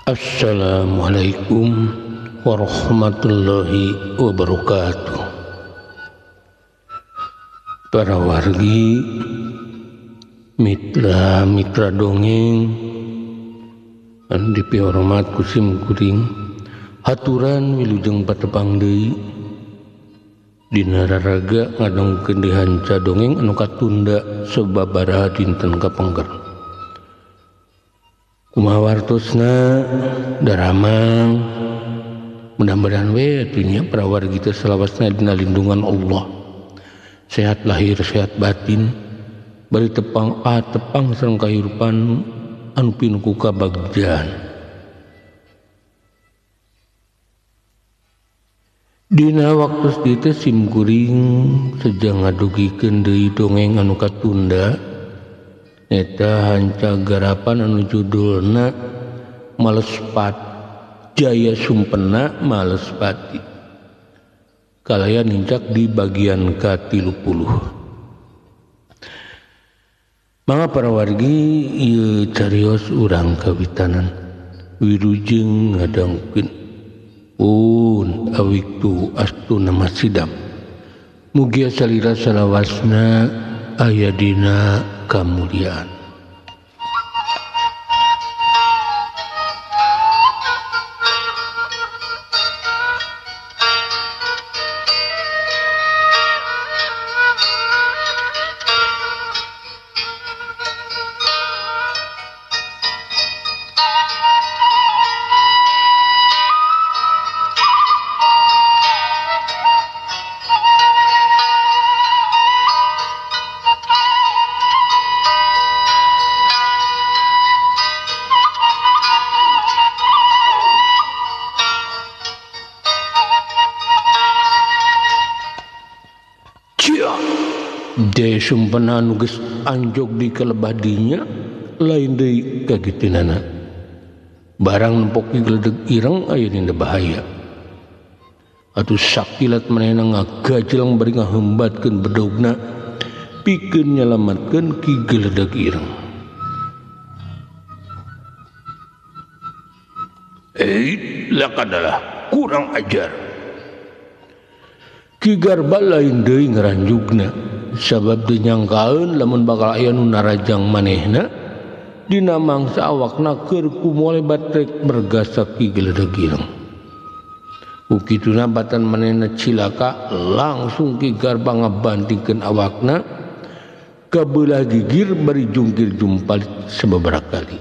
Assalamualaikum warahmatullahi wabarakatuh. Para wargi mitra dongeng anu dipihormat ku sim kuring, haturan wilujeng patepang deui dina raraga ngadongkeun dihanca dongeng anu katunda sababaraha dinten kapengker. Kumaha wartosna daramang mudah-mudahan we atunya para wargi teh salawasna dina lindungan Allah, sehat lahir sehat batin, bari tepang sareng kahirupan anu pinuh ku kabagjan. Dina waktu dieu sim kuring sejang ngadugikeun deui dongeng anu katunda eta hanca garapan anu judulna Malespat Jaya Sumpena Malespati, kalaya nincak di bagian ka-30. Mangga para wargi ieu carios urang kawitanan wilujeng ngadongkeun un awiktu astuna masidam, mugia salira salawasna aya dina kamuliaan. Jaya Sumpena anu geus anjog di kalebadinya lain deui kagitinana. Barang nempoki gledeg ireng aya dina bahaya. Atuh sakilat manehna ngagajelang bari ngahembatkeun bedogna pikeun nyalametkeun ki gledeg ireng. Lakadalah kurang ajar. Ki Garba lain deui ngaranjugna, sabab teu nyangkaeun lamun bakal aya nu narajang manehna dina mangsa awakna keur kumoe batrek mergasa ki gledeg ireng. Ukituna batan manehna cilaka langsung Ki Garba ngabantingkeun awakna ka beulah gigir bari jungkir jumpal sababaraha kali.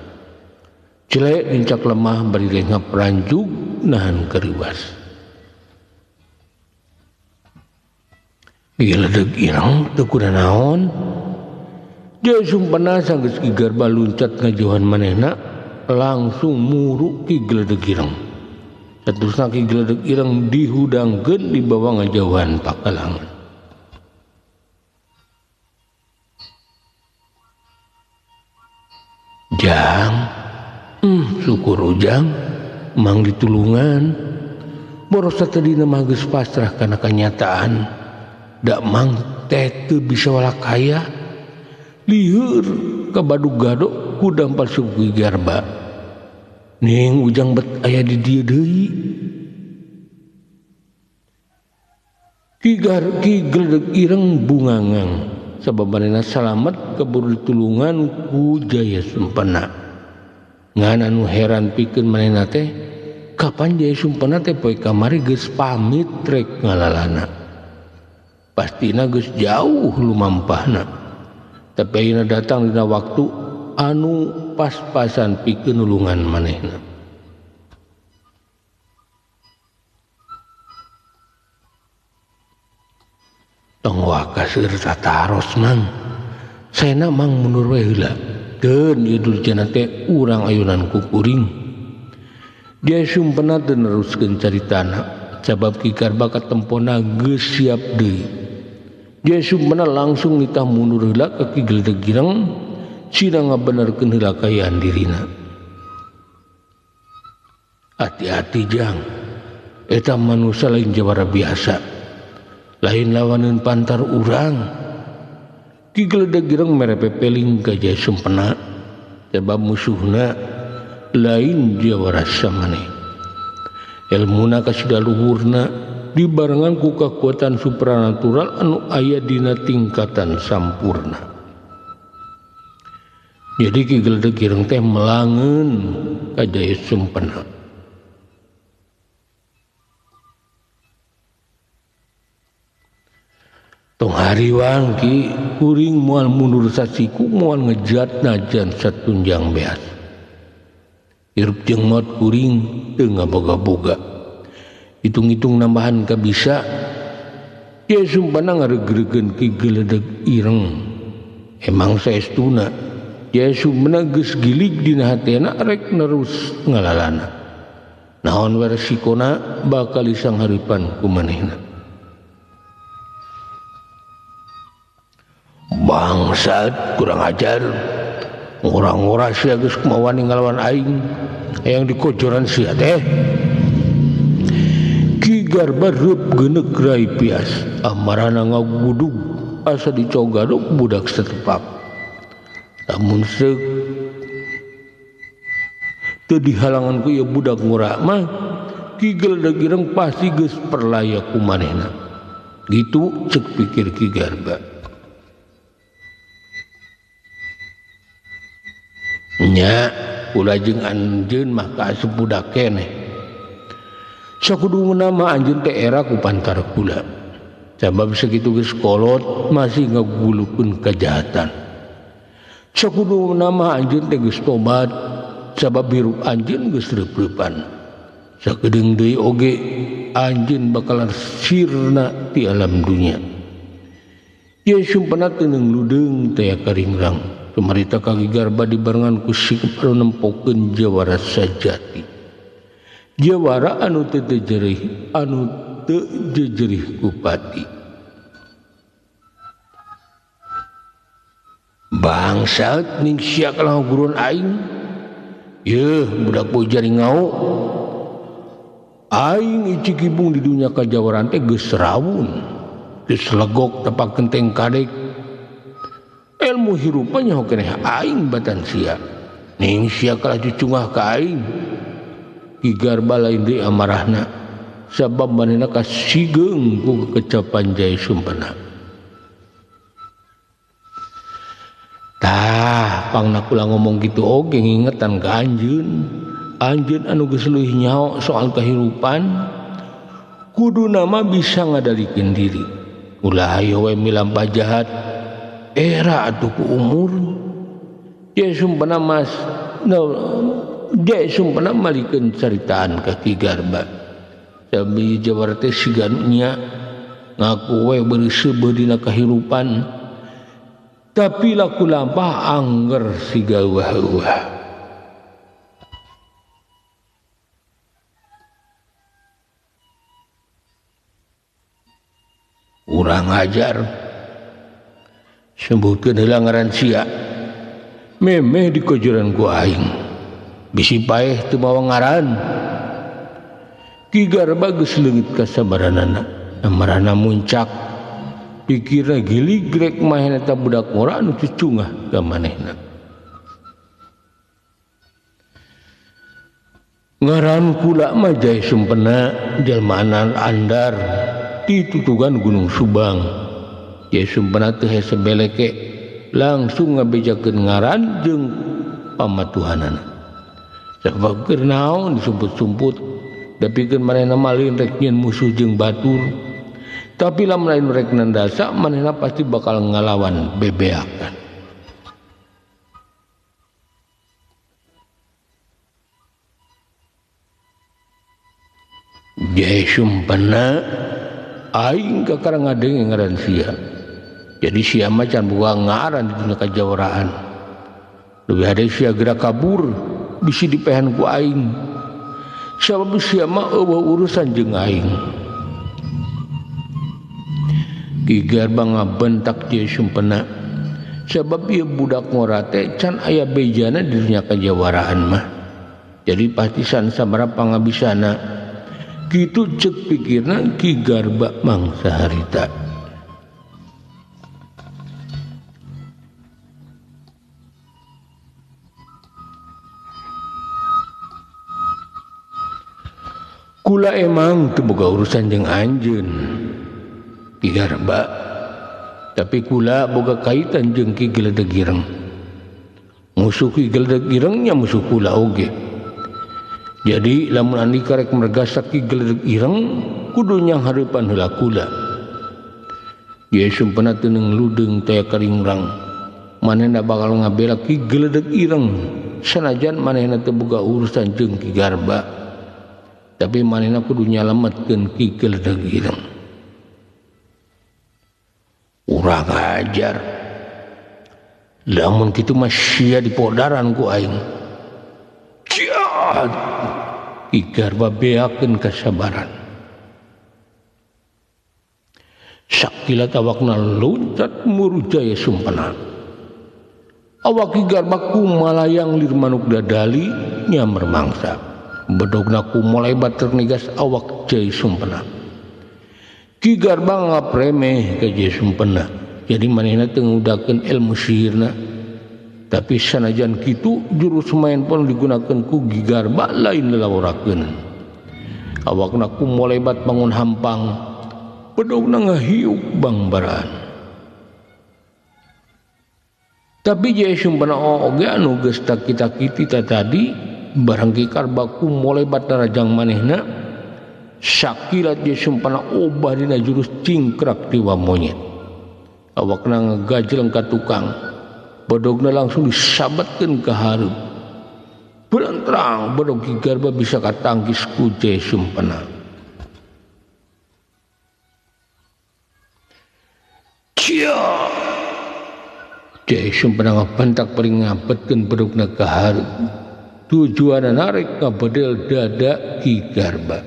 Celek nincak lemah bari rengah peranjug nahan kariwas. Gledeg ireng teu kuda naon. Jaya Sumpena sanggeus Ki Garba luncat ngajauhan manehna langsung muru ki gledeg ireng. Saterusna ki gledeg ireng dihudangkeun di bawah ngajauhan pakalangan. Jang, syukur ujang mang ditulungan. Boros tadina mah geus pasrah kana kanyataan. Da mang teh teu bisa walakaya lieur ka badug-gado ku dampal suku Ki Garba. Ning ujang bet aya di dieu deui. Ki gledeg ireng bungangang sabab manehna salamet kaburu ditulungan ku Jaya Sumpena. Ngan anu heran pikeun manehna teh kapan Jaya Sumpena teh poe kamari geus pamit rek ngalalana. Pastina geus jauh lumampahna, tapi ayeuna datang dina waktu anu pas-pasan pikeun nulungan manehna. Tong waka seueur tataros mang, saena mang mundur we heula. Keun ieu durjana teh urang ayunan ku kuring. Jaya Sumpena teu neruskeun caritana, sabab Ki Garba katempona geus siap deui. Jaya Sumpena langsung nitah mundur heula ka ki gledeg ireng sida ngabenerkeun heula kayaan dirina. Hati-hati jang, eta manusia lain jawara biasa, lain lawaneun pantar urang. Ki gledeg ireng mere pepeling ka Jaya Sumpena, sebab musuhna lain jawara samane ilmuna kasida luhurna dibarengan ku kekuatan supranatural anu aya dina tingkatan sampurna. Jadi Ki Geledag Ireng teh melangeun kajaya sempena. Tong hariwang Ki kuring moal mundur sasiku moal ngejat najan satunjang beas. Hirup jeung maot kuring teu ngaboga-boga. Hitung-hitung nambahan ka bisa. Ya sumpana ngaregreugeun Ki Geledag Ireng. Emang saestuna ya sumpana geus gilig dina hatena rek nerus ngalalana. Naon we resikona bakal isangharipan ku manehna. Bangsat kurang ajar ngora-ngora sia geus kumawan ngalawan aing hayang dikojoran sia teh. Ki Garba reup geuneuk rai pias amarana ngagudug asa dicogadog budak setepak. Lamun seuk teu dihalangan ku ieu budak ngora mah Ki Geledag Ireng pasti geus perlaya ku manehna. Gitu cek pikir Ki Garba. Nya ulah jeung anjeun mah kaasup budak keneh. Sakudu nama anjeun teh era ku pantara kula. Sabab sakitu geus kolot masih ngagulukeun kajahatan. Sakudu nama anjeun teh geus tobat sabab hirup anjeun geus reup-reupan. Sakedeung deui oge anjeun bakalan sirna ti alam dunia. Ye sumpana teu leudeng teh karingrang. Pemerintah Ki Garba dibarengan ku sikap anu nempokeun jawara sajati. Jawara anu teu jejerih, anu teu jejerih ku pati. Bangsat ning sia kalah guruan aing. Yeuh budak boy jari ngau. Aing icik ibung di dunia kajawaran teh geus rawun. Geus legok tepak genteng kadek. Ilmu hirupanya keneh aing batan sia. Ning sia kalah cucungah ka aing. Ki Garba lain deui amarahna sabab manehna kasigeung ku kecapan jaya sumpana. Tah pangna kula ngomong kitu oge ngingetan ka anjeun. Anjeun anu geus leuwih nyaho soal kahirupan kuduna mah bisa ngadalikeun diri. Ulah hayo we milampah jahat era atuh ku umur dia sumpana mas dia sumpana malikeun caritaan ka Ki Garba sabi jawara teh siganunya ngaku we beuri seubeuh dina kahirupan tapi laku lampah angger siga eueuh-eueuh. Urang ajar sebutkeun heula ngaran sia memeh di kojoran ku aing bisi paeh teu mawa ngaran. Ki Garba geus leungit kasabaranana amarana muncak pikirna gilig rek mahen eta budak ngora anu cucungah ka manehna. Ngaran kula mah jaya sumpena jalmaan andar ti tutugan Gunung Subang. Ya sumpena teu hese beleke langsung ngabejakeun ngaran jeung pamatuhanana. Sabab keur naon disumput-sumput da pikeun manehna malin rek nyieun musuh jeung batur. Tapi lamun lain rek nandasa manehna pasti bakal ngalawan bebeakan. Ya sumpena aing kakarang ngadenge ngaran sia. Jadi sia macan buka ngaran di dunia kajawaraan. Lebih ada sia gerak kabur bisi dipehan ku aing. Sabab sia mah eueuh urusan jeung aing. Ki Garba ngabentak dia sumpena. Sabab ieu budak ngora teh can aya bejana di dunia kajawaraan mah. Jadi pasti san sabaraha pangabisana. Kitu cek pikirna Ki Garba mangsa harita. Kula emang teu boga urusan jeung anjeun Ki Garba, tapi kula boga kaitan jeung Ki Gledeg Ireng. Musuh Ki Gledeg Ireng nya musuh kula oge. Jadi lamun andika rek mergasak Ki Gledeg Ireng kudu nyang hareupan heula kula. Ye sumpena teu ludeng taya karingrang. Manehna bakal ngabela Ki Gledeg Ireng sanajan manehna teu boga urusan jeung Ki Garba. Tapi manehna kudu nyalametkeun Ki Gledeg Ireng. Urang ajar. Lamun kitu mah sia dipodaran ku aing. Jahat. Ki Garba beakeun kasabaran. Sakilat awakna loncat murujaya sumpena. Awak Ki Garba kumalayang lir manuk dadali nyamber mangsa. Bedogna kumolebat ternigas awak Jai Sumpena. Ki Garba ngapremeh ka Jai Sumpena. Jadi manehna teu ngudakeun ilmu sihirna. Tapi sanajan kitu jurus main pun digunakeun ku Ki Garba lain lalaurakeun. Awakna kumolebat bangun hampang. Bedogna ngahiuk bangbaran. Tapi Jai Sumpena oge anu geus takita-kiti tadi barang Ki Garba kumolebat darajang manehna sakilat Jai Sumpena obah dina jurus cingkrak tiwa monyet. Awakna ngagajleng ka tukang, bedogna langsung disabatkeun ka hareup. Belentrang bedog Ki Garba bisa katangkis ku Jai Sumpena. Cia Jai Sumpena ngabantak paling ngabetkeun bedogna ka hareup. Tujuan narik ngabedel dada Ki Garba.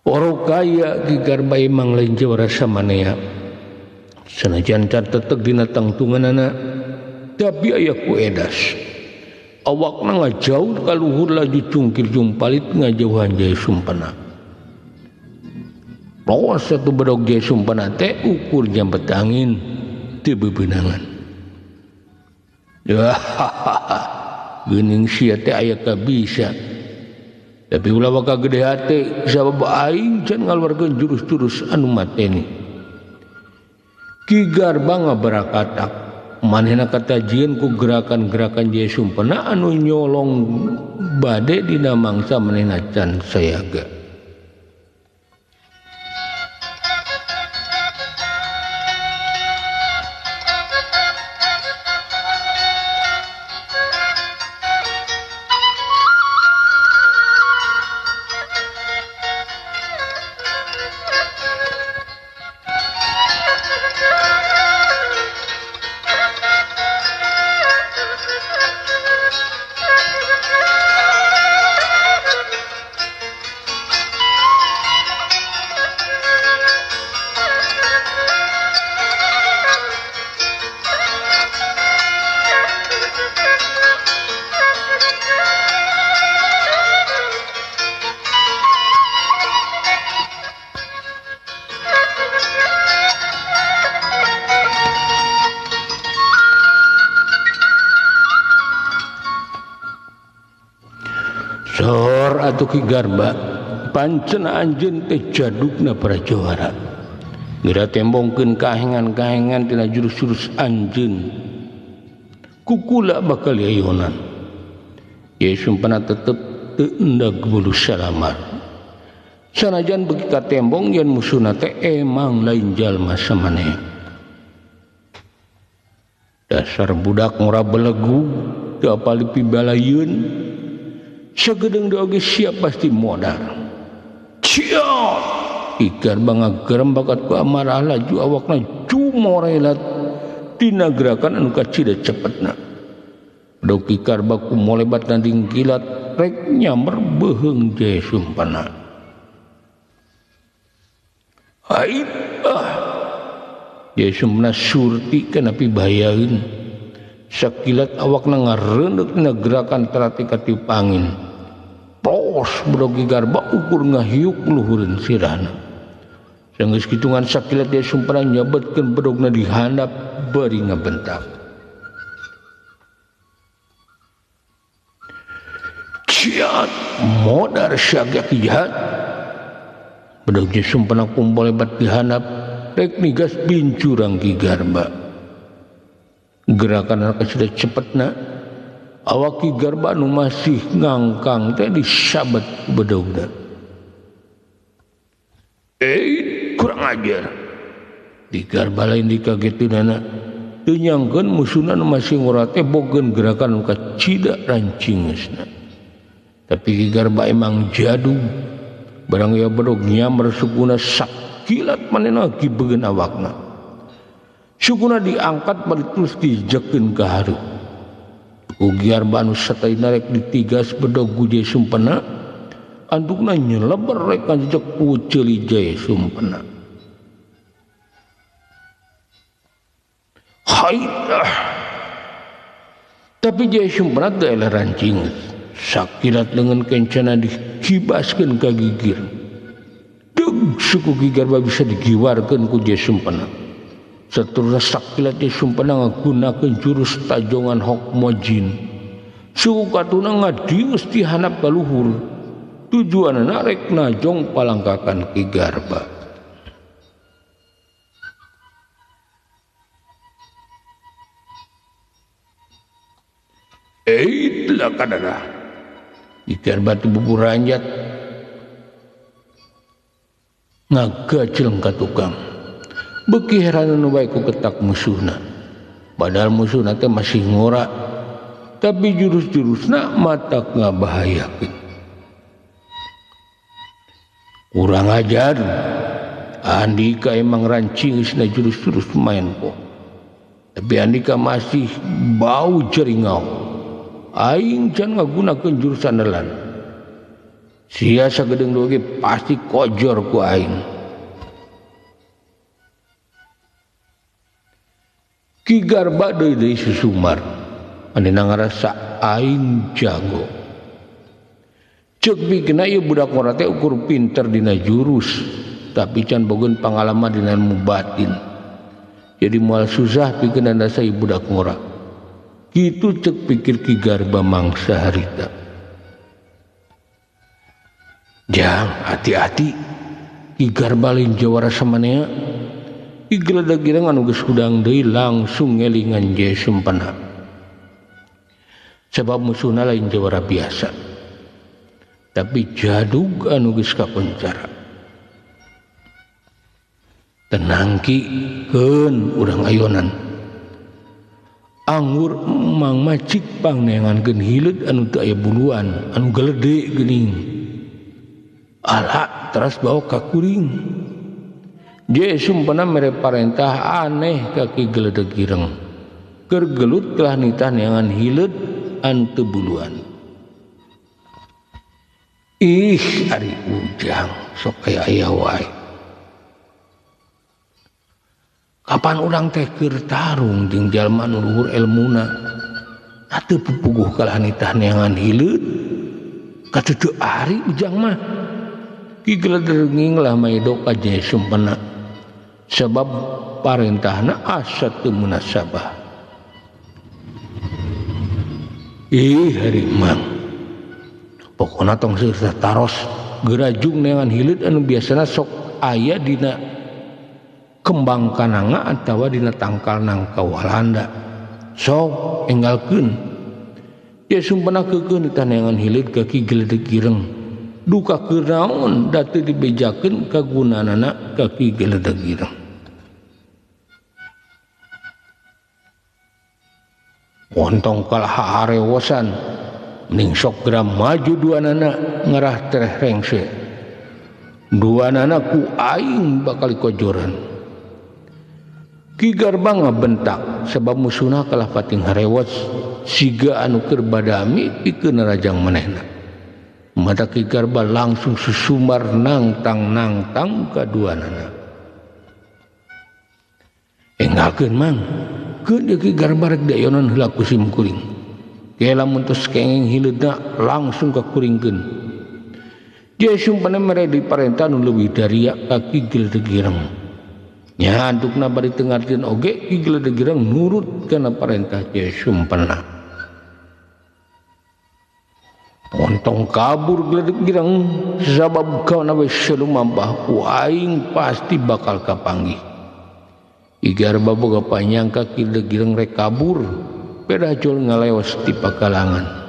Orang kaya Ki Garba emang lain jawara samanea. Sanajan can tetek dina tangtunganana, tapi aya ku edas. Awakna ngajauh ka luhur laju cungkir jumpalit ngajauhan Jai Sumpena. Lawas satu bedog Jai Sumpena teh ukur jambet angin teu bebeunangan. Geuning sia teh aya kabisa. Tapi ulah waka gede hate sabab aing can ngaluarkeun jurus-jurus anu mateni. Ki Garba ngabarakatak manehna katajieun ku gerakan-gerakan Jai Sumpena anu nyolong bade dina mangsa manehna can sayaga. Sor atuh Ki Garba pancen anjeun teh jadukna prajawara. Geura tembongkeun kahengan-kahengan tina jurus-jurus anjeun. Kukula bakal yayonan. Ye Sumpena tetep teu endag bulu salamar. Sanajan beuki ka tembong yen musuhna teh emang lain jalma samaneh. Dasar budak ngora belegu teu apal pibalayeun. Sagedeng oge siap pasti modal. Cia Ki Garba ngagerem bakat ku amarah laju awakna jumorelat tina gerakan anu kacida cepetna. Dok Ki Garba kumolebat nanding kilat rek nyamber beheung Jai Sumpena. Ait Jai Sumpena surti kana pibayaeun. Sakilat awakna ngareundeuk tina gerakan terati katiup angin. Pros bedog Ki Garba ukur ngahiuk luhureun sirahna. Sanggeus kitungan sakilat Jai Sumpena nyabetkeun bedogna di handap bari ngabentak. siat modar syagak jahat bedag je sumpana kumpul lebat dihanap rek nigas bincurang Ki Garba gerakan anak sudah cepetna awak Ki Garba nu masih ngangkang teh disabat bedogna kurang ajar di Garba lain dikagetunana teu nyangkeun musuhna nu masih ngurate bogeun gerakan nu kacida rancingeusna tapi Ki Garba emang jadu barang ya bedog nyamar sukuna sakilat manehna gibegeun awakna sukuna diangkat bari terus dijekeun ka hareup ku Garba anu sataina rek ditigas bedog guje sumpena andukna nyeleber rek kanjek ku ceuli sumpena haidah tapi jaya sumpena teu eleh rancingeus sakilat dengan kencana dikibaskeun ka gigir deug suku Ki Garba bisa digiwarkeun ku jaya sumpena saturna sakilat jaya sumpena ngagunakeun jurus tajongan hokmo jin suku katuna ngadius ti handap ka luhur tujuanna rek najong palangkakan Ki Garba itulah kadana Ki Garba ti buburanjat ngagacel ka tukang beuki heran nu bae ku ketak musuhna padahal musuhna teh masih ngora tapi jurus-jurusna matak ngabahayakeun kurang ajar Andika emang rancingeusna jurus-jurus main po tapi Andika masih bau jeringau aing can ngagunakeun jurus andalan sia sagedeng doge pasti kojor ku aing Ki Garba deui susumar anina ngarasa aing jago ceuk pikirna ieu budak ngora teh ukur pinter dina jurus tapi can bogeun pangalaman dina ilmu batin jadi moal susah pikeun anda sai budak ngora kitu cek pikir Ki Garba mangsa harita jang hati-hati Ki Garba lain jawara samanea Ki geledag girang anu geus hudang deui langsung ngelingan jaya sumpena sebab musuhna lain jawara biasa tapi jadug anu geus kapencara tenang Ki keun urang ayonan anggur mang macik pangneangankeun hileud anu teu aya buluan anu gelede geuning ala teras bawa ka kuring je sumpena mere parentah aneh ka Ki geledeg ireng keur gelut telah nitah neangan hileud anu teu buluan ih ari ujang sok aya wae kapan urang teh keur tarung jeung jalma nu luhur elmuna atuh pupuguh kalah nitah neangan hileud kateu ari ujang mah Ki geledeg lah maedo ka jaya sumpena sebab parentahna asa teu munasabah hari mang pokona tong seueur taros gerajung neangan hileud anu biasana sok aya dina kembang kananga atawa dina tangkal nangka Walanda sok enggalkeun ya sumpena keukeun nitah neangan hileud ka Ki geledeg ireng duka keur naon da teu dibejakeun kagunanana ka Ki geledeg ireng wontong kalah harewosan mending sok geura maju duanana ngarah tereh rengse duanana ku aing bakal kojoran Ki Garba ngabentak sebab musuhna kalah pating harewos siga anu keur badami pikeun rajang manehna mata Ki Garba langsung susumar nangtang kaduanana enggalkeun mang keun Ki Garba rek dayonan heula ku simkuring ge lamun tos kenging hileudna langsung kakuringkeun je sumpena mere diparentah nu leuwih daria ka Ki geledeg ireng nya andukna bari teu ngartieun oge Ki geledeg ireng nurut kana parentah je sumpena Montong kabur gledeg girang sabab kawan awe selumambah aing pasti bakal kapanggih. Igar baboga panyangka gledeg girang rek kabur pedacul ngalewas ti pakalangan.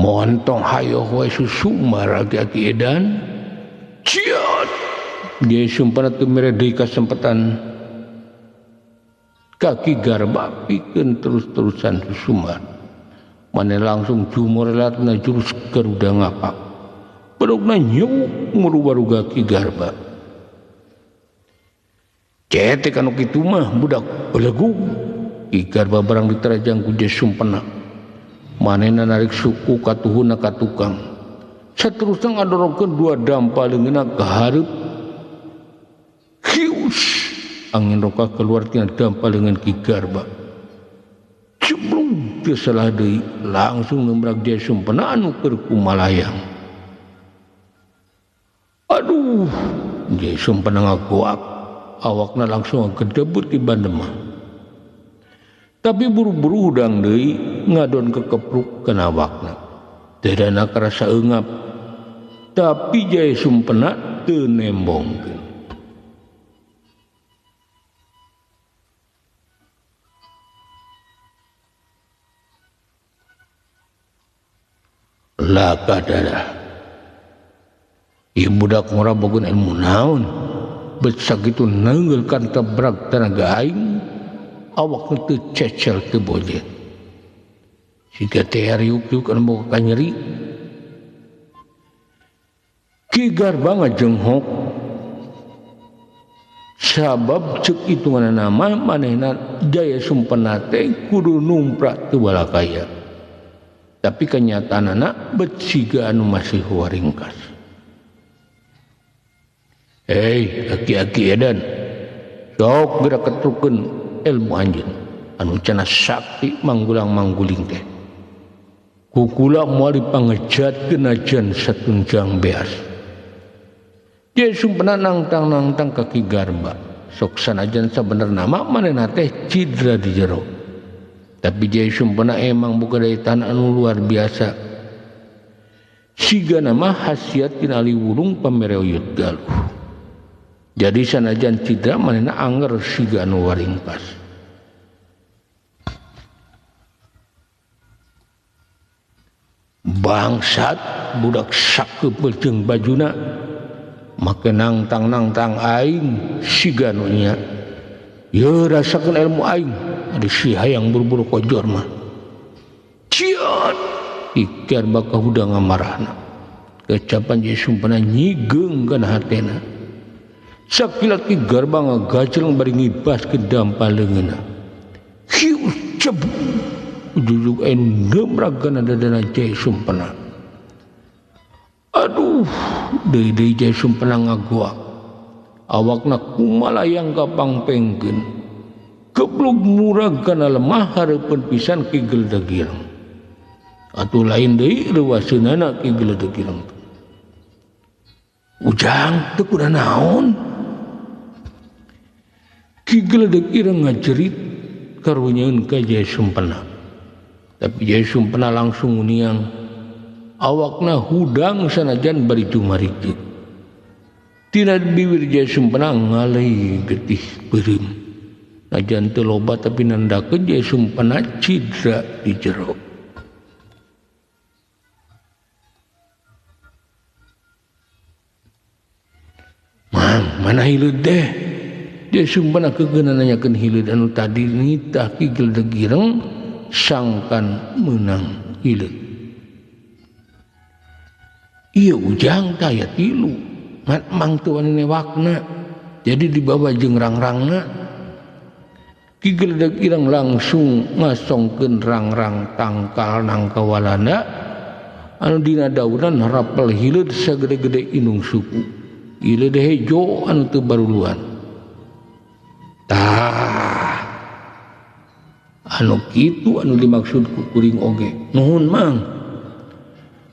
Montong hayo hoy susumar agi-agi edan ciat dia sumpah tu meredai kesempatan kaki garba pikeun terus-terusan susumar mane langsung jumur latna jurus garuda ngapak pedokna nyuk murubaruga ki garba cetek anu kitu mah budak belegug ki garba barang diterajang ku je sumpena manehna narik suku katuhuna ka tukang saterusna ngadorokeun dua dampalingeuna ka hareup hius angin roka keluar tina dampalingan ki garba ceblung teu salah deui langsung nembrag dia sumpena anu keur kumalayang aduh dia sumpena ngagoak awakna langsung gedebut ti bandemah tapi buru-buru udang deui ngadon kekepruk kana awakna dedana karasa eungap tapi jaya sumpena teu nembongkeun lah kadara ieu budak ngorabogeun ilmu naon bet sakitu neungeul kan tebrak tenaga aing awak teu cecel teu bojet siga teh riuk-riuk anu boga nyeri ki garba ngajenghok sabab ceuk hitungan nama manehna jaya sumpena teh kudu numprak teu balakaya tapi kenyataanna bet siga anu masih waringkas aki-aki edan sok geura ketrukeun ilmu anjeun anu cenah sakti manggulang-mangguling teh kukula moal dipangejatkeun ajan satunjang beas ye sumpena nangtang-nangtang kaki garba sok sanajan sabenerna mah manehna teh cidra di jero tapi ye sumpena emang boga daya tahan anu luar biasa siga nama hasiat tina liwurung pamereuyut galuh jadi sanajan cidra manehna anger siga anu waringkas bangsat budak sakeupeul jeung bajuna make nangtang-nangtang aing siga anu nya ye rasakeun ilmu aing ari si hayang buru-buru kojor mah ciat ikar bakal hudang ngamarahna kecapan je sumpana nyigeung kana hatena sakilat ki garba ngagajreng bari ngibas ke dampaleungeuna hiu cebu ujug anu nemragana dadana jaya sumpana aduh deui jaya sumpana ngagoak awakna kumalayang kapangpengkeun geblog muragana lemah hareupeun pisan ki geledag ireng atuh lain deui reuaseunana ki geledag ireng ujang teu kuda naon ki geledag ireng ngajerit karunyeun ka jaya sumpana tapi jaya sumpana langsung uniang awakna hudang sanajan bari jumarikit tina bibir jaya sumpana ngalih getih beureum najan teu loba tapi nandakeun jaya sumpana cidra di jero mana hileud deh jaya sumpana kegeuna nanyakeun hileud anu tadi nitah ki geledag ireng sangkan menang hileud ieu ujang taya tilu mang teu wani newakna Jadi dibawa jeung rangrangna Ki Geledag Ireng langsung ngasongkeun rangrang tangkal nang kawalana anu dina daunan rapel hileud sagede-gede inung suku ieu teh hejo anu teu baruluan tah anu kitu anu dimaksud ku kuring oge nuhun mang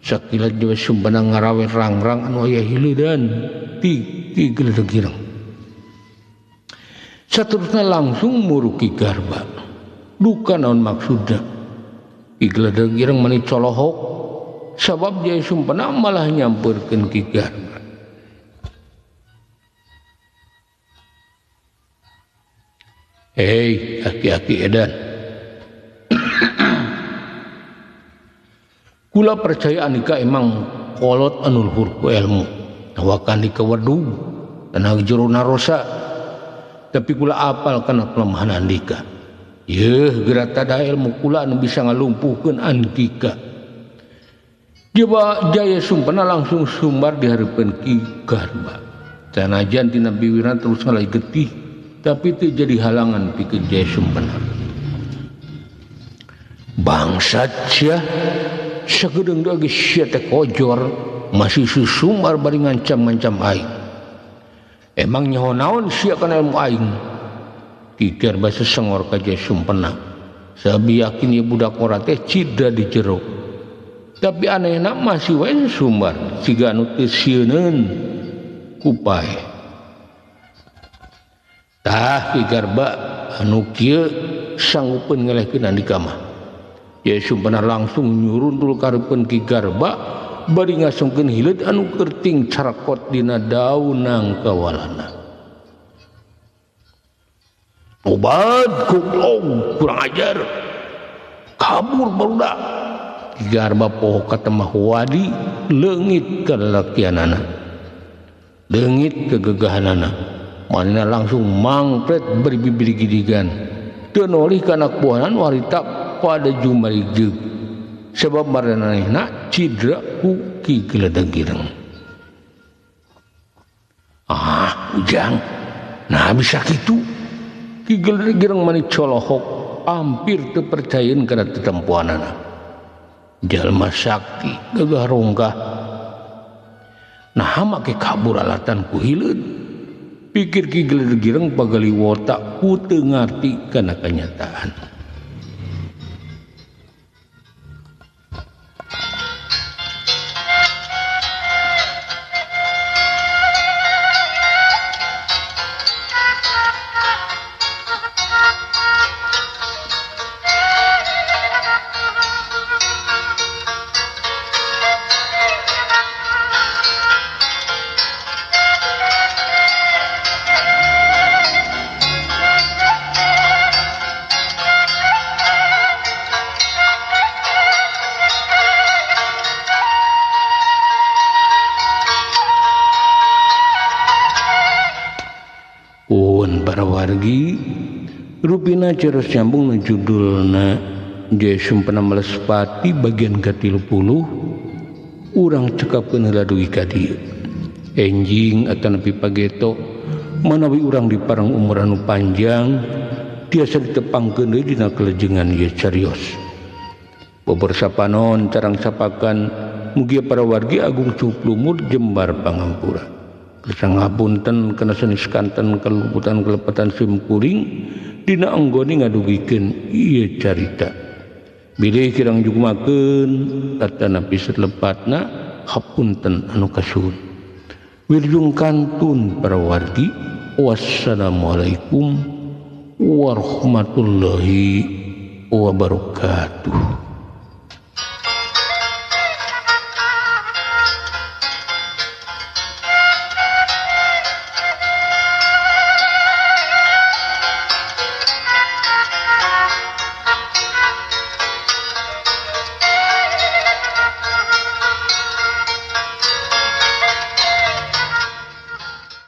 sakilat dewe sumpana ngarawe rangrang anu aya hileudan ti Geledag Ireng saterusna langsung muruki Garba duka naon maksudna Ki Geledag Ireng mani colohok sabab Jaya Sumpena malah nyamperkeun Ki Garba hei aki-aki edan kula percaya anika emang kolot anu luhur ku ilmu wakan di kawadug tanah jero narosa tapi kula apal kana kelemahan andika yeuh geura tada ilmu kula anu bisa ngalumpuhkeun andika Jaya Sumpena langsung sumbar dihareupeun Ki Garba sanajan tina biwirna terus ngalai getih tapi teu jadi halangan pikeun Jaya Sumpena bangsat sia sagedeung geus sia teh kojor masih susumbar bari ngancam-ngancam aing emang nyaho naon sia kana ilmu aing Ki Garba sesengor ka Jaya Sumpena sabi yakin ieu budak ora teh cidra di jero tapi anehna masih wae sumbar siga anu teu sieuneun kupae tah Ki Garba anu kieu sanggupeun ngelehkeun andika mah Jaya Sumpena langsung nyuruntul kareupeun Ki Garba bari ngasongkeun hileud anu kerting carakot dina daunang kawalana obat goblok kurang ajar kabur barudak Ki Garba poho ka temah wadi leungit ka lalakianana leungit kegagahanana manehna langsung mangpret beri bibir gidigan teu nolih ka anak buahan warita pada jumarijeg sebab maranehna cidra ku Ki Geledag Ireng ujang nah bisa kitu Ki Geledag Ireng mani colohok hampir teu percayeun kana tetempuanana jalma sakti gagah ronggah nah make kabur alatan ku hileud pikir Ki Geledag Ireng pagaliwota ku teu ngarti kana kenyataan para wargi rupina ceros nyambung na judulna Jaya Sumpena Malespati bagian ke-30 urang cekapkeun heula dugi ka dieu enjing atanapi pageto manawi urang diparang umur anu panjang tiasa ditepangkeun deui dina kelejengan ieu carios bobor sapanon carang sapakan mugia para wargi agung cuplumur jembar pangampura kesangapunten kana sanes kanten kaluputan kelepatan simkuring dina anggone ngadugikeun ieu carita bilih kirang jugmakeun tatanapi satlepatna hapunten anu kasuhun wilujeng kantun para wargi wassalamualaikum warahmatullahi wabarakatuh.